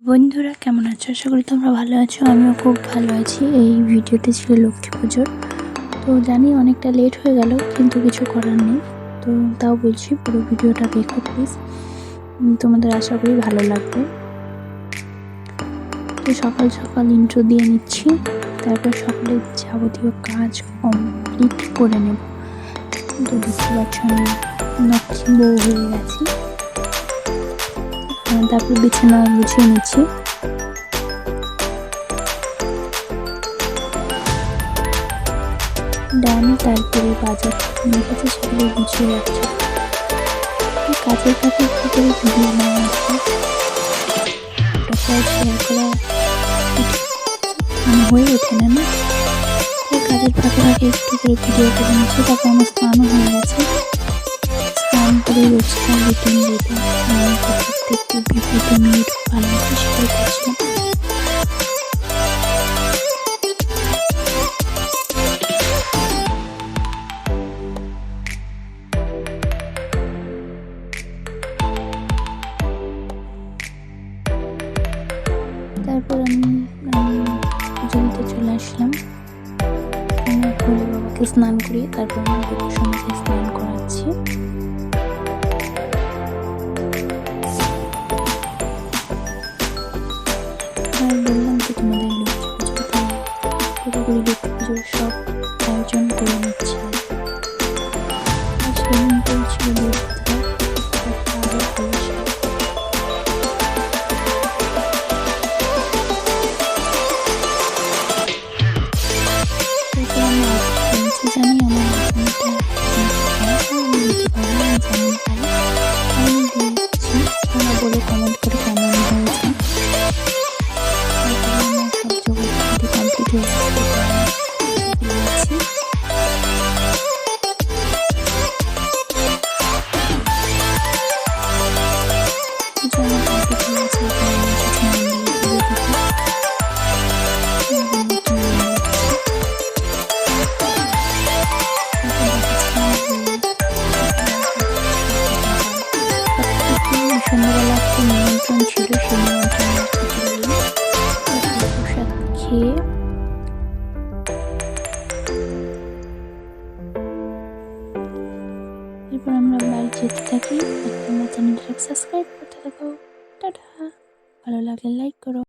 বন্ধুরা কেমন আছো? আশা করি তোমরা ভালো আছো। আমিও খুব ভালো আছি। এই ভিডিওটি ছিল লক্ষ্মী পুজোর। তো জানি অনেকটা লেট হয়ে গেল, কিন্তু কিছু করার নেই। তো তাও বলছি, পুরো ভিডিওটা দেখো প্লিজ। তোমাদের আশা করি ভালো লাগবে। তো সকাল সকাল ইন্ট্রো দিয়ে নিচ্ছি, তারপর সকালের যাবতীয় কাজ কমপ্লিট করে নেব। তো দেখতে পাচ্ছ আমি লক্ষ্মী বউ হয়ে গেছি। তারপর বিছানা গুছিয়ে নিচ্ছি। ডান, তারপরে বাজার রেখেছে সেগুলো গুছিয়ে রাখছে। কাজের ফাঁকে একটু করে ভিডিও নেওয়া আছে, শেয়ার করা হয়ে ওঠে না। তাই কাজের ফাঁকে ফাঁকে একটু করে ভিডিও করে নিচ্ছি। তারপর আমার স্নানও হয়ে গেছে। স্নান করে রোজকার রুটিন যেটা আমি প্রত্যেকটি ভিডিওতে মিনিট ভালো মতো সেটাই করছিলাম। তারপর আমি পুজো দিতে চলে আসলাম। আমি ভোলে বাবাকে স্নান করিয়ে তারপর আমি গোপুসোনাকে স্নান করাচ্ছি। আর বললাম তো তোমাদের লক্ষ্মী পুজোতে পুরোপুরি লক্ষ্মী পুজোর সব আয়োজন করে নিচ্ছি। আর সেদিনটাই ছিল আরও ভালো। জানি আমার আমি দিতে পারি, আমি যেমন পারি আমি দিয়েছি। তোমরা বলে কমেন্ট করে কেমন হয়েছে। আমার সব জগৎটি কমপ্লিট হয়ে দিয়েছি। আমার কমপ্লিট হয়েছে। সন্ধ্যাবেলা একটা নিমন্ত্রণ ছিল, সেই নিমন্ত্রণে প্রসাদ খেয়ে এরপর আমরা বাড়ি যেতে থাকি। তোমরা চ্যানেলটাকে সাবস্ক্রাইব করতে থাকো। টাটা। ভালো লাগলে লাইক করো।